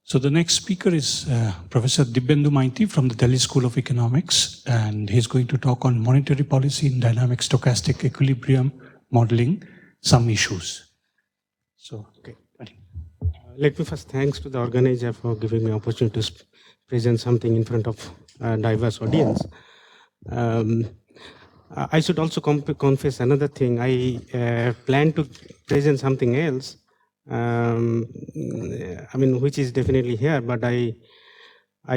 So the next speaker is Professor Dibyendu Maiti from the Delhi School of Economics, and he's going to talk on monetary policy in dynamic stochastic equilibrium modeling, some issues. So, okay. Let me first thanks to the organizer for giving me opportunity to present something in front of a diverse audience. I should also confess another thing. I plan to present something else, which is definitely here, but I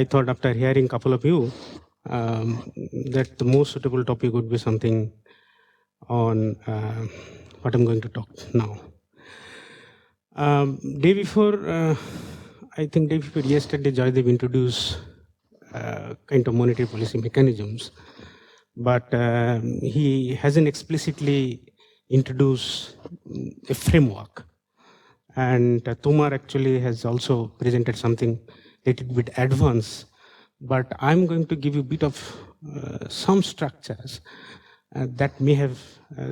thought after hearing a couple of you that the most suitable topic would be something on what I'm going to talk now. Day before, I think day before yesterday, Joydev introduced kind of monetary policy mechanisms, but he hasn't explicitly introduced a framework. And Tomar actually has also presented something a little bit advanced, but I'm going to give you a bit of some structures that may have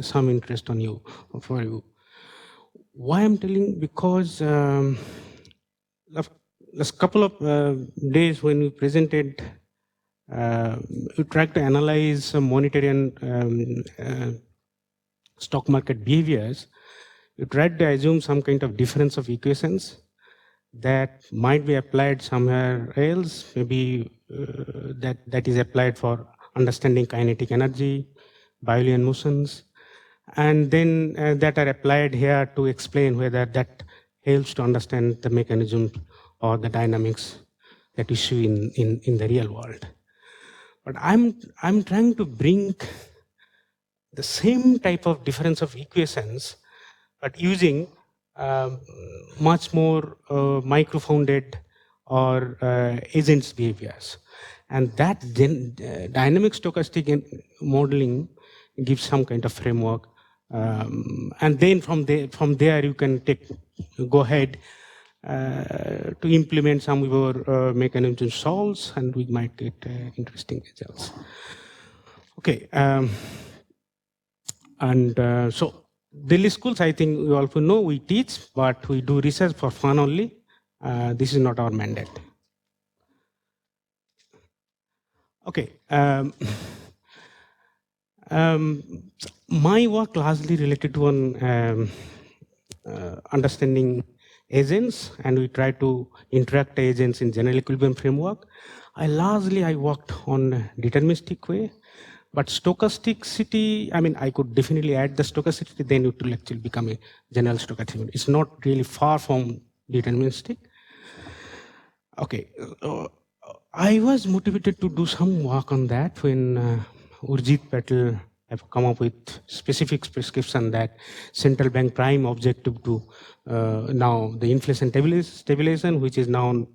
some interest on you, for you. Why I'm telling? Because last couple of days when we presented, we tried to analyze monetary and stock market behaviors. We tried to assume some kind of difference of equations that might be applied somewhere else. Maybe that is applied for understanding kinetic energy, Boolean motions, and then that are applied here to explain whether that helps to understand the mechanism or the dynamics that issue in the real world. But I'm trying to bring the same type of difference of equations, but using much more micro-founded or agents behaviors. And that dynamic stochastic modeling gives some kind of framework. And then from there you can go ahead to implement some of your mechanism solves, and we might get interesting results. Okay, so Delhi schools, I think you also know we teach, but we do research for fun only. This is not our mandate. Okay. My work largely related to understanding agents, and we try to interact agents in general equilibrium framework. I worked on deterministic way, but stochasticity, I could definitely add the stochasticity, then it will actually become a general stochastic. It's not really far from deterministic. Okay, I was motivated to do some work on that when Urjit Patel have come up with specific prescription that central bank prime objective to now the inflation stabilization, which is now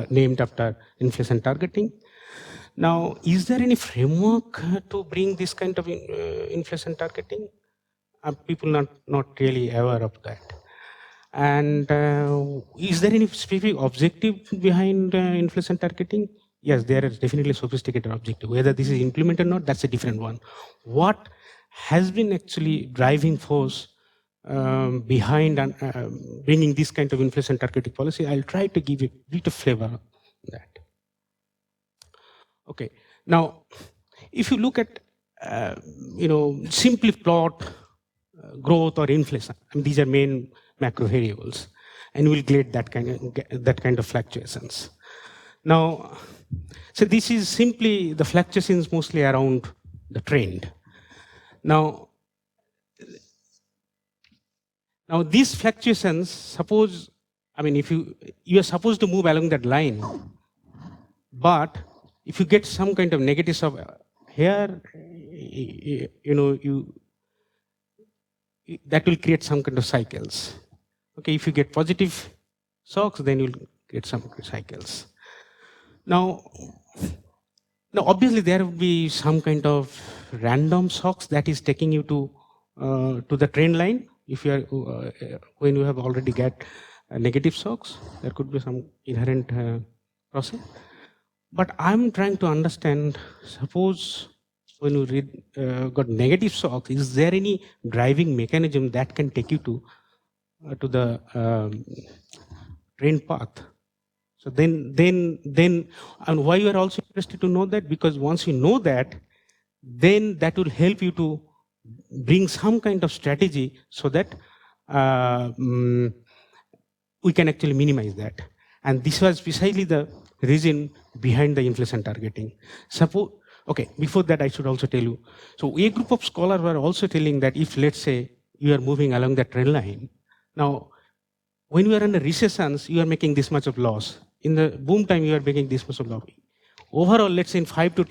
named after inflation targeting. Now, is there any framework to bring this kind of inflation targeting? People not really aware of that. And is there any specific objective behind inflation targeting? Yes, there is definitely a sophisticated objective. Whether this is implemented or not, that's a different one. What has been actually driving force behind bringing this kind of inflation targeting policy? I'll try to give a bit of flavor on that. Okay, now, if you look at, simply plot growth or inflation, these are main macro variables, and we'll get that kind of fluctuations. Now, so this is simply the fluctuations mostly around the trend. Now these fluctuations, suppose, if you are supposed to move along that line, but if you get some kind of negatives of here, that will create some kind of cycles. Okay, if you get positive shocks, then you'll get some cycles. Now obviously there will be some kind of random shocks that is taking you to the trend line. If you are when you have already got negative shocks, there could be some inherent process. But I'm trying to understand, suppose when you got negative shocks, is there any driving mechanism that can take you to the trend path? So and why you are also interested to know that? Because once you know that, then that will help you to bring some kind of strategy so that we can actually minimize that. And this was precisely the reason behind the inflation targeting. Suppose, okay, before that I should also tell you. So a group of scholars were also telling that if, let's say, you are moving along the trend line, now when you are in the recessions, you are making this much of loss. In the boom time, you are making this much of loss. Overall, let's say in 5 to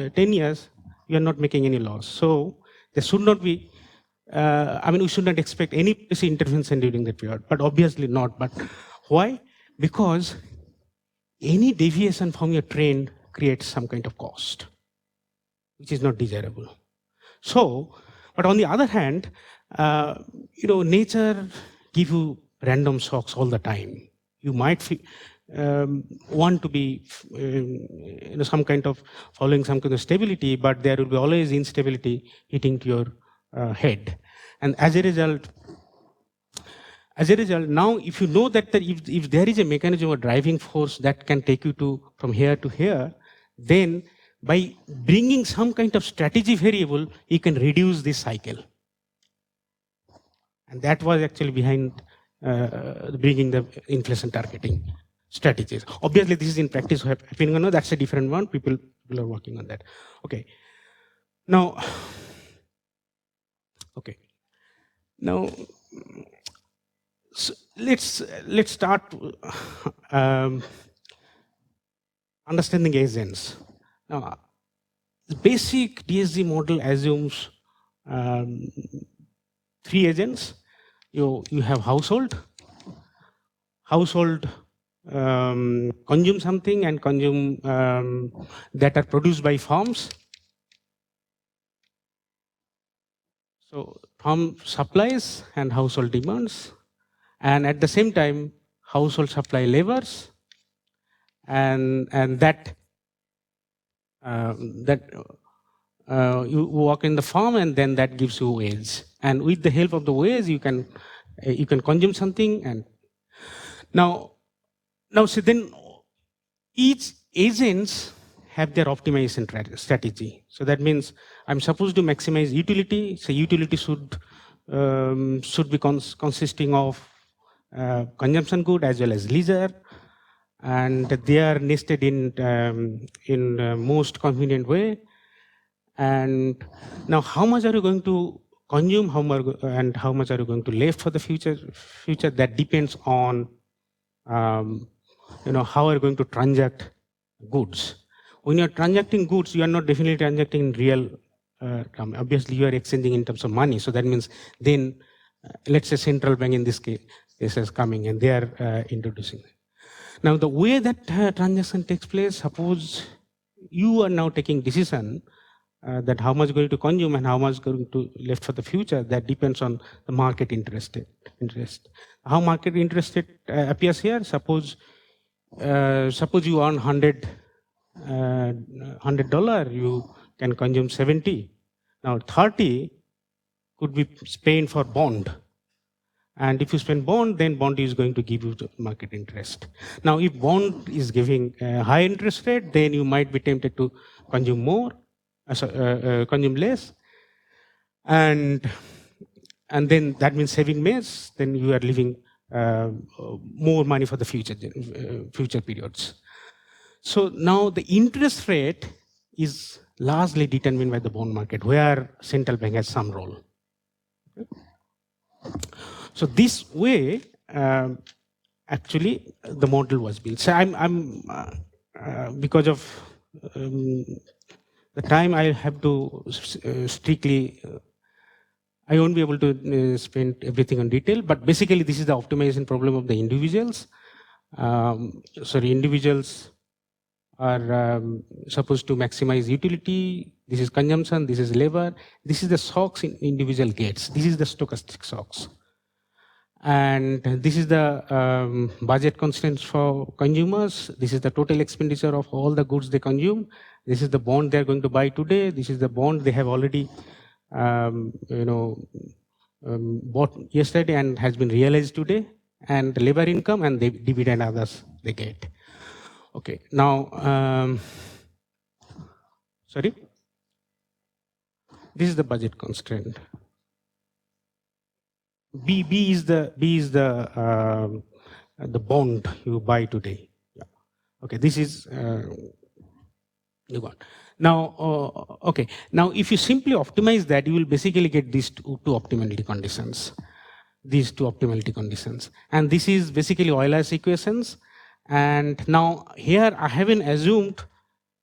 10 years, you are not making any loss. So there should not be, we should not expect any policy intervention during that period, but obviously not. But why? Because any deviation from your trend creates some kind of cost, which is not desirable. So, but on the other hand, nature gives you random shocks all the time. You might want to be some kind of following some kind of stability, but there will be always instability hitting to your head. And as a result, now if you know that if there is a mechanism or driving force that can take you from here to here, then by bringing some kind of strategy variable, you can reduce this cycle. And that was actually behind bringing the inflation targeting strategies. Obviously, this is in practice happening. No, that's a different one. People are working on that. Okay. Now, so let's start understanding agents. Now, the basic DSG model assumes 3 agents. You have household consume something and consume that are produced by farms. So farm supplies and household demands, and at the same time household supply labors, and that you work in the farm, and then that gives you wage. And with the help of the wage, you can consume something. And now so then each agents have their optimization strategy. So that means I'm supposed to maximize utility. So utility should be consisting of consumption good as well as leisure, and they are nested in most convenient way. And now, how much are you going to consume? And how much are you going to left for the future? That depends on how are you going to transact goods. When you are transacting goods, you are not definitely transacting in real term. Obviously, you are exchanging in terms of money. So that means then, let's say central bank in this case is coming and they are introducing it. Now, the way that transaction takes place, suppose you are now taking decision that how much going to consume and how much going to left for the future. That depends on the market interest. How market interest appears here. Suppose you earn $100, you can consume 70. Now 30 could be spent for bond. And if you spend bond, then bond is going to give you the market interest. Now, if bond is giving a high interest rate, then you might be tempted to consume more, consume less. And then that means saving less, then you are leaving more money for the future periods. So now the interest rate is largely determined by the bond market, where central bank has some role. So this way, actually, the model was built. So because of the time, I have to strictly. I won't be able to spend everything on detail, but basically, this is the optimization problem of the individuals. Individuals are supposed to maximize utility. This is consumption. This is labor. This is the shocks in individual gets. This is the stochastic shocks. And this is the budget constraints for consumers. This is the total expenditure of all the goods they consume. This is the bond they're going to buy today. This is the bond they have already bought yesterday and has been realized today. And labor income and the dividend others they get. Okay, now, sorry, this is the budget constraint. B is the bond you buy today. Yeah. Okay, this is you got. Now, okay. Now, if you simply optimize that, you will basically get these two optimality conditions. These two optimality conditions, and this is basically Euler's equations. And now here I haven't assumed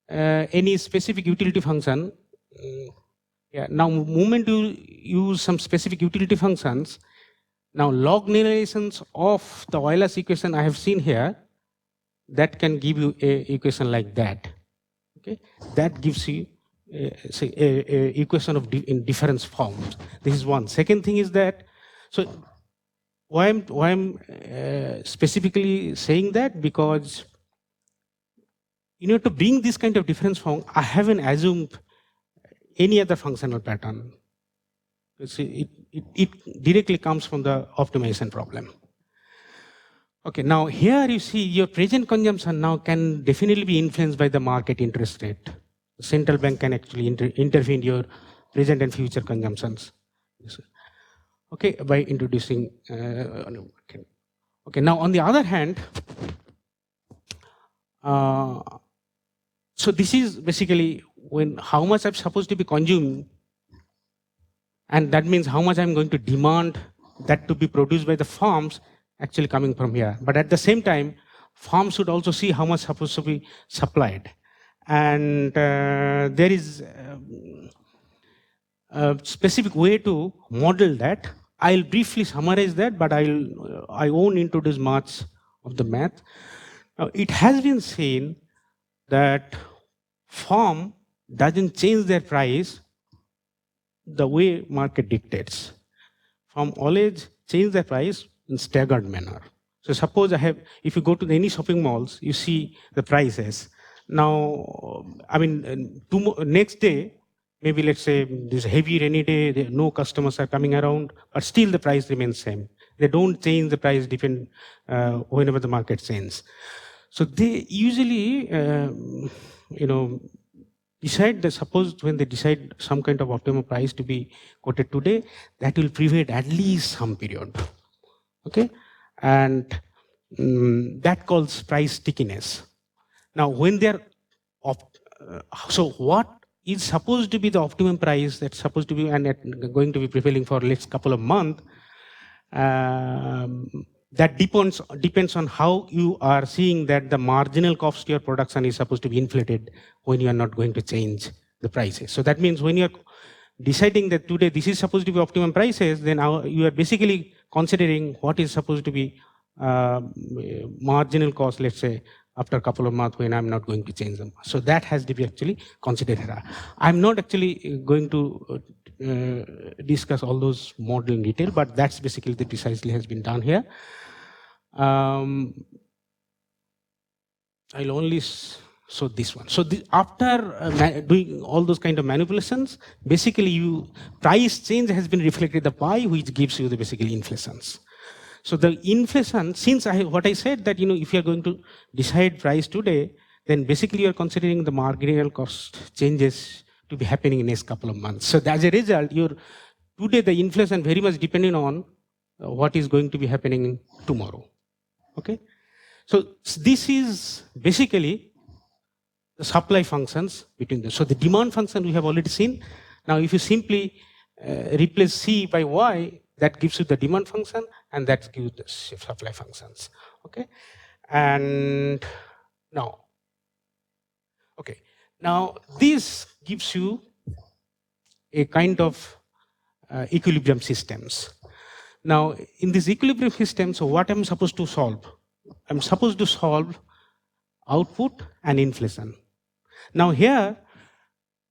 any specific utility function. Yeah. Now, moment you use some specific utility functions. Now, log linearizations of the Euler's equation I have seen here, that can give you a equation like that. Okay, that gives you say a equation of in difference forms. This is one. Second thing is that, so why I'm specifically saying that, because in order to bring this kind of difference form, I haven't assumed any other functional pattern. It directly comes from the optimization problem. Okay, now here you see your present consumption now can definitely be influenced by the market interest rate. The central bank can actually intervene in your present and future consumptions. Okay, by introducing. Okay, now on the other hand, so this is basically when how much I'm supposed to be consuming, and that means how much I'm going to demand that to be produced by the farms actually coming from here. But at the same time, farms should also see how much supposed to be supplied. And there is a specific way to model that. I'll briefly summarize that, but I won't introduce much of the math. Now, it has been seen that farm doesn't change their price the way market dictates. Farm always change their price in staggered manner. So suppose if you go to any shopping malls, you see the prices. Now, I mean, next day, maybe let's say this heavy rainy day, no customers are coming around, but still the price remains same. They don't change the price depend whenever the market changes. So they usually, decide that suppose when they decide some kind of optimal price to be quoted today, that will prevent at least some period. Okay, and that calls price stickiness. Now, when they're so what is supposed to be the optimum price that's supposed to be and going to be prevailing for next couple of months, that depends on how you are seeing that the marginal cost to your production is supposed to be inflated when you are not going to change the prices. So that means when you're deciding that today this is supposed to be optimum prices, then you are basically considering what is supposed to be marginal cost, let's say, after a couple of months when I'm not going to change them. So that has to be actually considered. I'm not actually going to discuss all those model in detail, but that's basically the precisely has been done here. I'll only show this one. So after doing all those kind of manipulations, basically price change has been reflected the pie, which gives you the basically inflations. So the inflation, since what I said that if you are going to decide price today, then basically you are considering the marginal cost changes to be happening in next couple of months. So as a result, today the inflation very much depending on what is going to be happening tomorrow. Okay, so this is basically the supply functions between them. So the demand function we have already seen. Now, if you simply replace C by Y, that gives you the demand function, and that gives you the supply functions. Okay, and now, okay, now this gives you a kind of equilibrium systems. Now, in this equilibrium system, so what I'm supposed to solve? I'm supposed to solve output and inflation. Now here,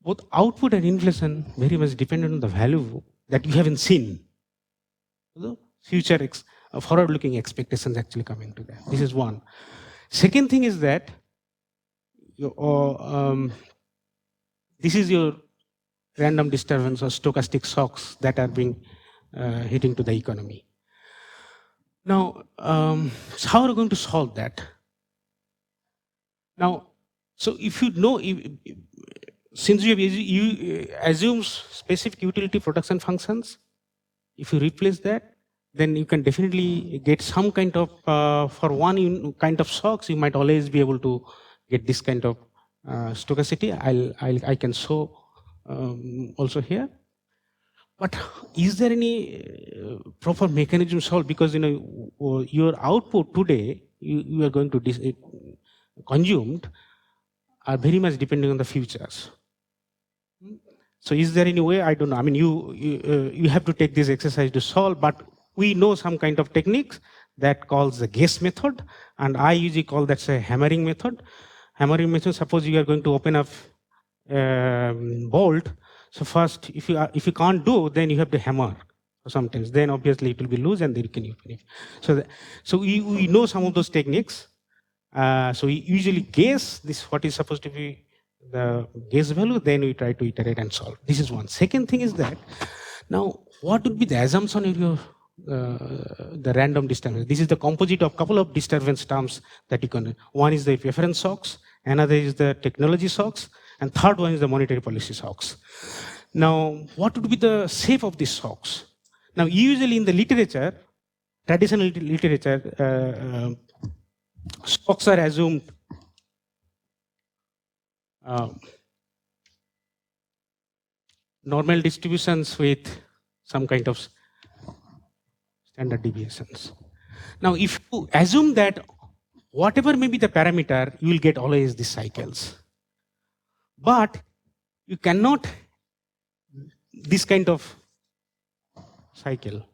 both output and inflation very much dependent on the value that you haven't seen. The future forward-looking expectations actually coming to that. This is one. Second thing is that this is your random disturbance or stochastic shocks that are being hitting to the economy. Now, so how are we going to solve that? Now, so if you know, since you assume specific utility production functions, if you replace that, then you can definitely get some kind of, for one kind of shocks, you might always be able to get this kind of stochasticity. I can show also here. But is there any proper mechanism solved? Because your output today, you are going to consumed are very much depending on the futures. So is there any way? I don't know. I mean, you have to take this exercise to solve, but we know some kind of techniques that calls the guess method, and I usually call that a hammering method. Hammering method, suppose you are going to open up bolt. So first, if you can't do, then you have to hammer. Sometimes, then obviously it will be loose, and then you can open it. So we know some of those techniques. So we usually guess this what is supposed to be the guess value, then we try to iterate and solve. This is one. Second thing is that now what would be the assumption of your the random disturbance? This is the composite of couple of disturbance terms that you can. One is the reference shocks, another is the technology shocks, and third one is the monetary policy shocks. Now, what would be the shape of these shocks? Now, usually in the literature, traditional literature, shocks are assumed normal distributions with some kind of standard deviations. Now, if you assume that whatever may be the parameter, you will get always these cycles. But you cannot this kind of cycle.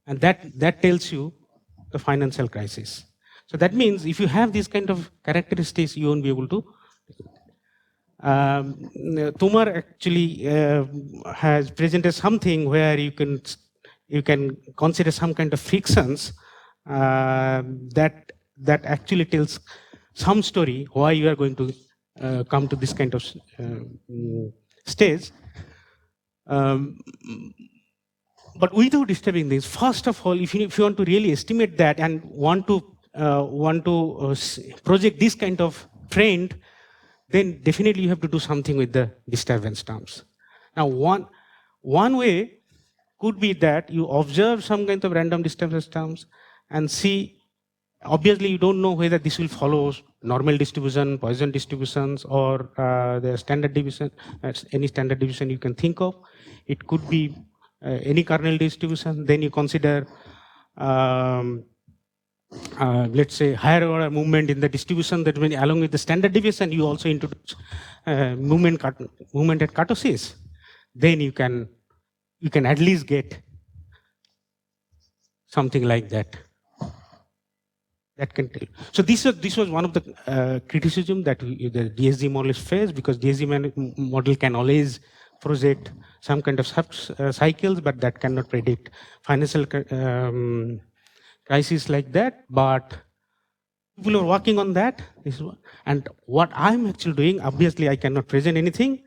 And that tells you the financial crisis. So that means if you have these kind of characteristics, you won't be able to. Tumar actually has presented something where you can consider some kind of frictions that actually tells some story why you are going to come to this kind of stage. But without disturbing things, first of all, if you want to really estimate that and want to project this kind of trend, then definitely you have to do something with the disturbance terms. Now, one way could be that you observe some kind of random disturbance terms and see. Obviously, you don't know whether this will follow normal distribution, Poisson distributions, or the standard deviation. Any standard deviation you can think of. It could be any kernel distribution. Then you consider, let's say, higher order movement in the distribution. That when along with the standard deviation, you also introduce movement at kurtosis. Then you can at least get something like that. That can tell. So this was one of the criticism that the DSG model is faced, because DSG model can always project some kind of cycles, but that cannot predict financial crisis like that. But people are working on that. And what I'm actually doing, obviously I cannot present anything.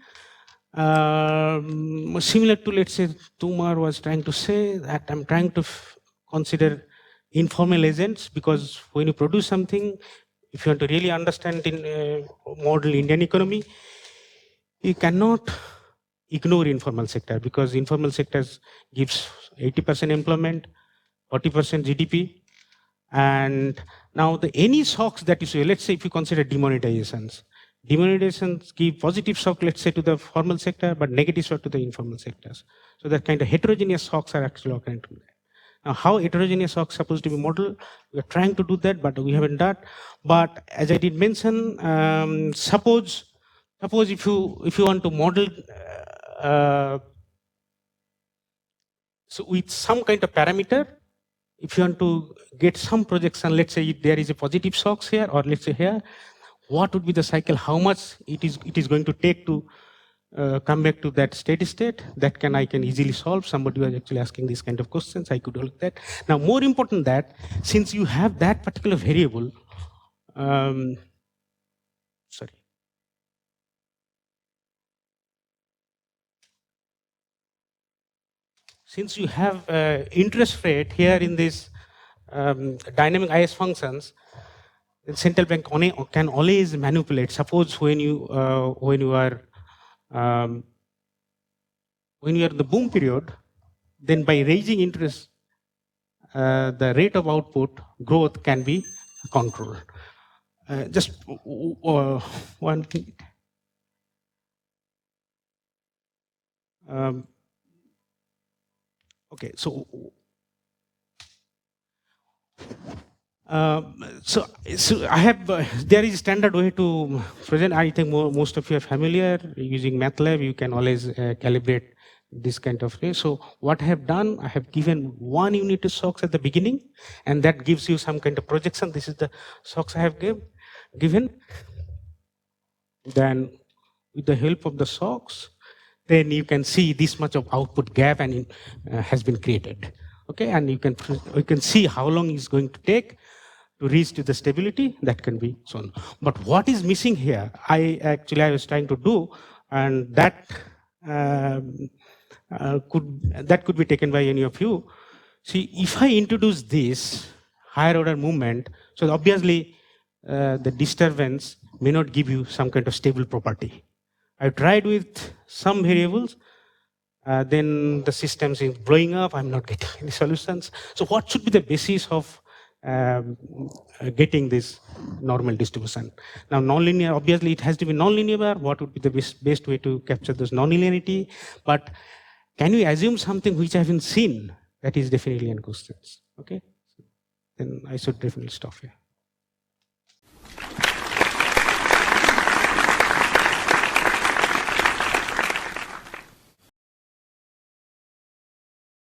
Similar to, let's say, Tumar was trying to say, that I'm trying to consider informal agents, because when you produce something, if you want to really understand in model Indian economy, you cannot ignore informal sector, because informal sectors gives 80% employment, 40% GDP. And now any shocks that you see, let's say if you consider demonetizations give positive shock, let's say, to the formal sector, but negative shock to the informal sectors. So that kind of heterogeneous shocks are actually occurring to that. Now, how heterogeneous shocks supposed to be modeled? We are trying to do that, but we haven't done. But as I did mention, suppose if you want to model so with some kind of parameter, if you want to get some projection, let's say there is a positive shocks here, or let's say here, what would be the cycle? How much it is going to take to come back to that steady state? That I can easily solve. Somebody was actually asking these kind of questions. I could look that. Now, more important that, since you have that particular variable, since you have interest rate here in this dynamic IS functions, then central bank can always manipulate. Suppose when you are in the boom period, then by raising interest, the rate of output growth can be controlled. Just 1 thing. Okay, so I have there is a standard way to present. I think most of you are familiar using MATLAB. You can always calibrate this kind of thing. So what I have done, I have given 1 unit of shocks at the beginning, and that gives you some kind of projection. This is the shocks I have given. Then with the help of the shocks, then you can see this much of output gap and has been created. Okay, and you can see how long it's going to take to reach to the stability. That can be shown. But what is missing here, I was trying to do, and that could be taken by any of you. See, if I introduce this higher order movement, so obviously the disturbance may not give you some kind of stable property. I tried with some variables, then the system is blowing up, I'm not getting any solutions. So what should be the basis of getting this normal distribution? Now nonlinear, obviously it has to be nonlinear. What would be the best way to capture this nonlinearity? But can we assume something which I haven't seen? That is definitely in questions. Okay, then I should definitely stop here.